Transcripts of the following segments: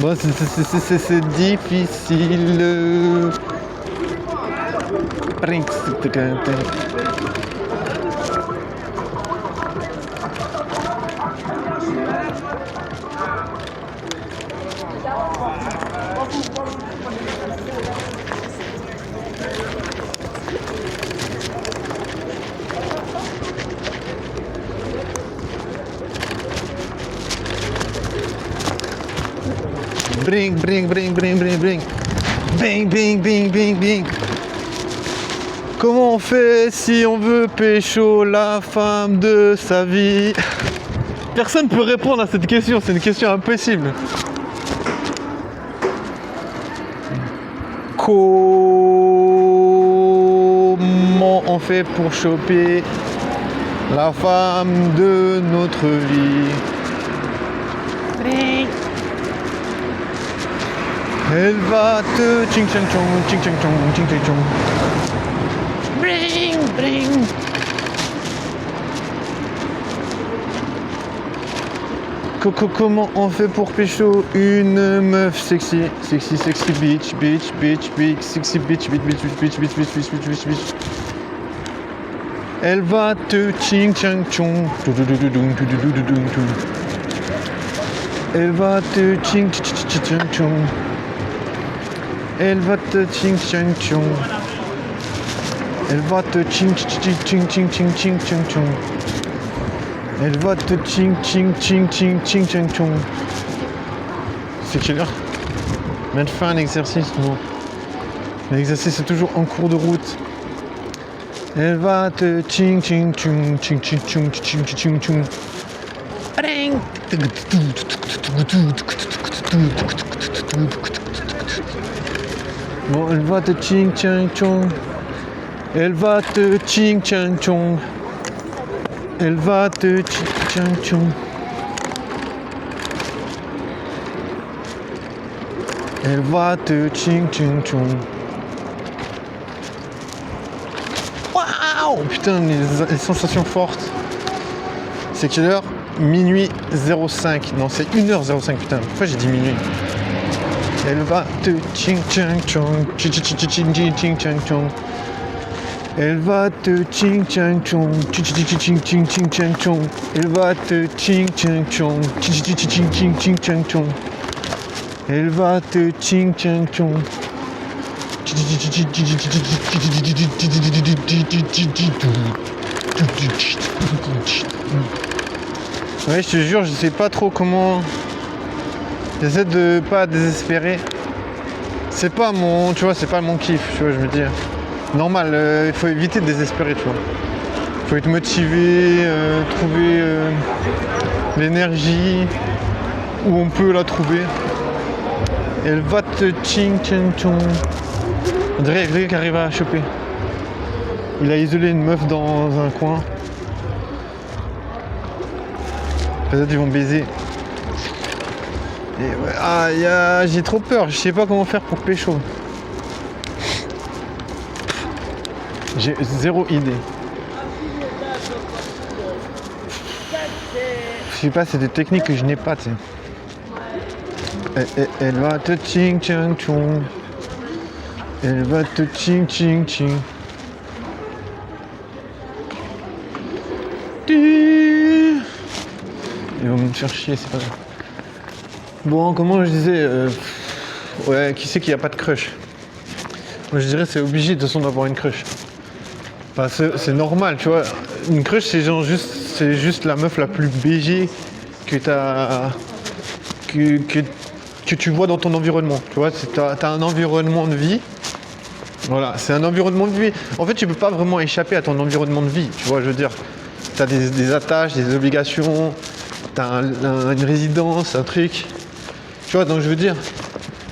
Bon, c'est difficile. Bring. Bing. Comment on fait si on veut pécho la femme de sa vie? Personne ne peut répondre à cette question, c'est une question impossible. Comment on fait pour choper la femme de notre vie? Elle va te ching chang chong. Bring. Coco, comment on fait pour pécho une meuf sexy? Sexy bitch, sexy bitch. Elle va te ching chang chong. Elle va te ching chong. Elle va te ching chang chong. Elle va te ching chong. Elle va te ching chang chong. C'est quelle heure? Mettre fin à un exercice, non. L'exercice est toujours en cours de route. Elle va te ching chong. Bon, elle va te ching chong. Elle va te ching chong. Elle va te ching chong. Elle va te ching chong. Waouh! Putain, les sensations fortes. C'est quelle heure? Minuit 05. Non, c'est 1h05, putain. Pourquoi j'ai dit minuit? Elle va te ching chong. Ching chong. Elle va te ching chong. Ching chong. Elle va te ching chong. Ching chong. Elle va te ching chong. Ouais, je te jure, je sais pas trop comment. J'essaie de pas désespérer. C'est pas mon, tu vois, c'est pas mon kiff, tu vois, je me dis. Normal, il faut éviter de désespérer, tu vois. Il faut être motivé, trouver l'énergie où on peut la trouver. Elle va te ching chong. On dirait quelqu'un qui arrive à choper. Il a isolé une meuf dans un coin. Peut-être ils vont baiser. Et ouais, j'ai trop peur, je sais pas comment faire pour pécho. J'ai zéro idée. Je sais pas, c'est des techniques que je n'ai pas, tu sais. Elle va te ching chong. Elle va te ching. Ils vont me faire chier, c'est pas grave. Bon, comment je disais, ouais, qui c'est qu'il n'y a pas de crush? Moi je dirais c'est obligé de toute façon d'avoir une crush. Parce que c'est normal, tu vois. Une crush c'est genre juste la meuf la plus BG que que tu vois dans ton environnement. Tu vois, t'as un environnement de vie. Voilà, c'est un environnement de vie. En fait, tu peux pas vraiment échapper à ton environnement de vie. Tu vois, je veux dire, t'as des attaches, des obligations, t'as une résidence, un truc. Tu vois, donc je veux dire,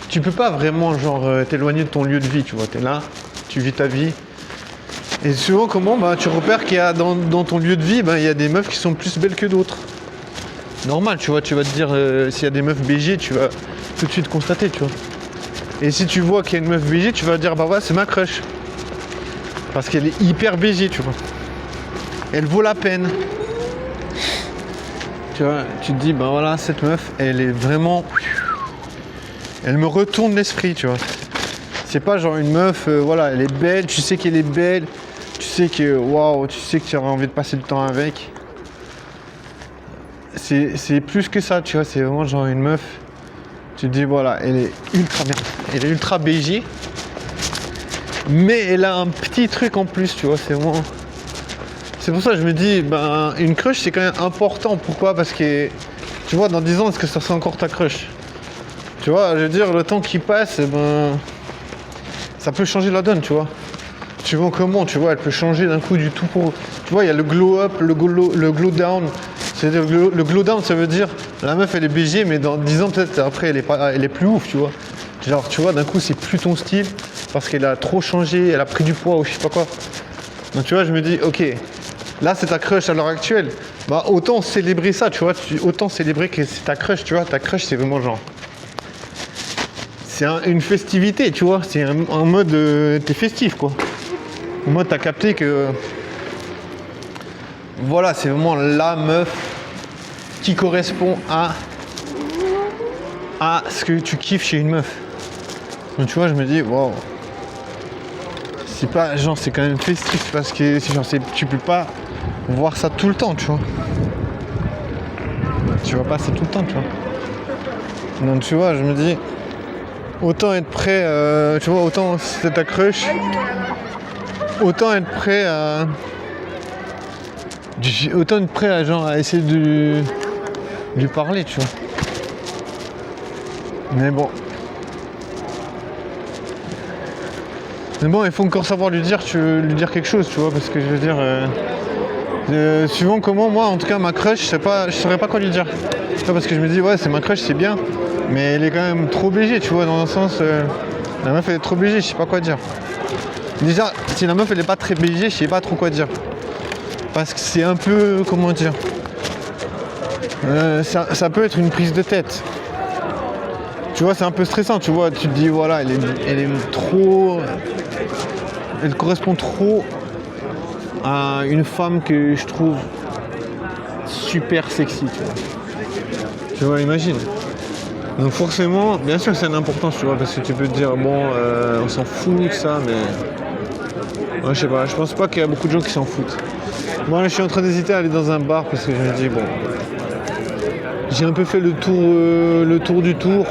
tu peux pas vraiment genre t'éloigner de ton lieu de vie, tu vois, t'es là, tu vis ta vie. Et souvent, comment tu repères qu'il y a dans ton lieu de vie, il y a des meufs qui sont plus belles que d'autres. Normal, tu vois, tu vas te dire, s'il y a des meufs BG, tu vas tout de suite constater, tu vois. Et si tu vois qu'il y a une meuf BG, tu vas te dire, bah ouais, c'est ma crush. Parce qu'elle est hyper BG, tu vois. Elle vaut la peine. Tu vois, tu te dis, bah voilà, cette meuf, elle est vraiment... Elle me retourne l'esprit, tu vois. C'est pas genre une meuf, voilà, elle est belle, tu sais qu'elle est belle, tu sais que, waouh, tu sais que tu auras envie de passer le temps avec. C'est plus que ça, tu vois, c'est vraiment genre une meuf, tu te dis, voilà, elle est ultra bien, elle est ultra BG, mais elle a un petit truc en plus, tu vois, c'est vraiment... C'est pour ça que je me dis, ben, une crush, c'est quand même important. Pourquoi? Parce que, tu vois, dans 10 ans, est-ce que ça sera encore ta crush? Tu vois, je veux dire, le temps qui passe, ben, ça peut changer la donne, tu vois. Tu vois comment, tu vois, elle peut changer d'un coup du tout pour... Tu vois, il y a le glow up, le glow down. C'est-à-dire, le glow down, ça veut dire, la meuf, elle est BG, mais dans 10 ans, peut-être, après, elle est plus ouf, tu vois. Genre, tu vois, d'un coup, c'est plus ton style, parce qu'elle a trop changé, elle a pris du poids ou je sais pas quoi. Donc, tu vois, je me dis, ok, là, c'est ta crush à l'heure actuelle. Bah, autant célébrer ça, tu vois. Autant célébrer que c'est ta crush, tu vois. Ta crush, c'est vraiment genre... C'est une festivité, tu vois. C'est un mode... t'es festif, quoi. En mode, t'as capté que... Voilà, c'est vraiment la meuf qui correspond à ce que tu kiffes chez une meuf. Donc, tu vois, je me dis, wow. C'est pas... Genre, c'est quand même festif parce que genre, tu peux pas voir ça tout le temps, tu vois. Tu vois pas ça tout le temps, tu vois. Donc, tu vois, je me dis... Autant être prêt, tu vois, autant c'est ta crush, autant être prêt à... Autant être prêt à, genre, à essayer de lui parler, tu vois. Mais bon. Mais bon, il faut encore savoir lui dire quelque chose, tu vois, parce que je veux dire... suivant comment, moi, en tout cas, ma crush, je saurais pas quoi lui dire. Tu vois, parce que je me dis, ouais, c'est ma crush, c'est bien, mais elle est quand même trop BG, tu vois, dans un sens... la meuf, elle est trop BG, je sais pas quoi dire. Déjà, si la meuf, elle est pas très BG, je sais pas trop quoi dire. Parce que c'est un peu, comment dire... ça peut être une prise de tête. Tu vois, c'est un peu stressant, tu vois, tu te dis, voilà, elle est trop... Elle correspond trop à une femme que je trouve super sexy, tu vois. Tu vois, imagine. Donc forcément, bien sûr c'est une importance, tu vois, parce que tu peux te dire, bon, on s'en fout de ça, mais... Ouais, je sais pas, je pense pas qu'il y a beaucoup de gens qui s'en foutent. Moi, je suis en train d'hésiter à aller dans un bar parce que je me dis, bon... J'ai un peu fait le tour du tour.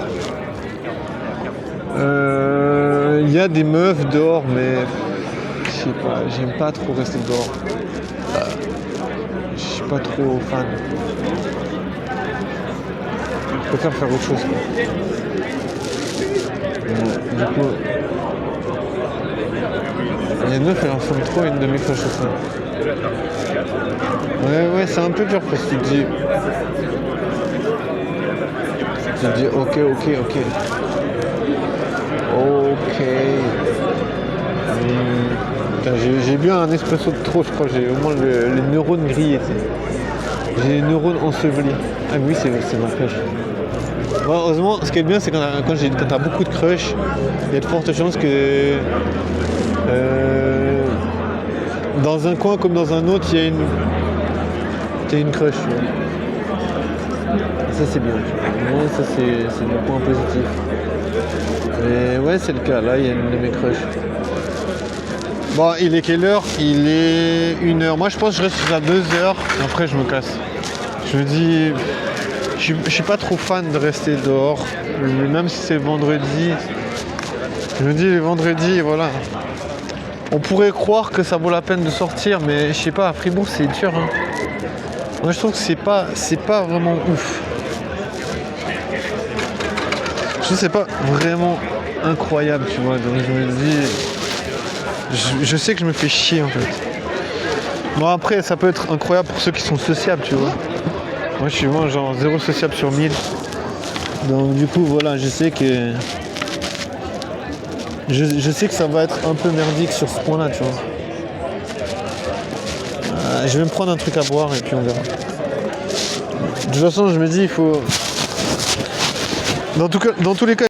Il y a des meufs dehors, mais... Je sais pas, j'aime pas trop rester dehors. Je suis pas trop fan. Je préfère faire autre chose, quoi. Du coup... Il y a une meuf, elle ressemble trop à une de mes crushs aussi. Ouais, c'est un peu dur parce que tu te dis... ok. Putain, j'ai bu un espresso de trop, je crois. J'ai au moins les neurones grillés. J'ai les neurones ensevelis. Ah oui, c'est ma crush. Bon, heureusement, ce qui est bien, c'est quand t'as beaucoup de crush, il y a de fortes chances que dans un coin comme dans un autre, il y a une crush. Tu vois. Ça, c'est bien. Moi, ça, c'est le point positif. Mais ouais, c'est le cas. Là, il y a une de mes crushs. Bon, il est quelle heure? Il est 1h. Moi, je pense que je reste jusqu'à 2h. Après, je me casse. Je me dis... Je suis pas trop fan de rester dehors. Même si c'est le vendredi. Je me dis, le vendredi, voilà. On pourrait croire que ça vaut la peine de sortir, mais je sais pas, à Fribourg, c'est dur. Hein. Moi, je trouve que c'est pas vraiment ouf. Je trouve que c'est pas vraiment incroyable, tu vois. Donc, je me dis... Je sais que je me fais chier en fait. Bon après ça peut être incroyable pour ceux qui sont sociables, tu vois. Moi je suis vraiment genre 0 sociable sur 1000. Donc du coup voilà, je sais que ça va être un peu merdique sur ce point là, tu vois. Je vais me prendre un truc à boire et puis on verra. De toute façon je me dis il faut... Dans tous les cas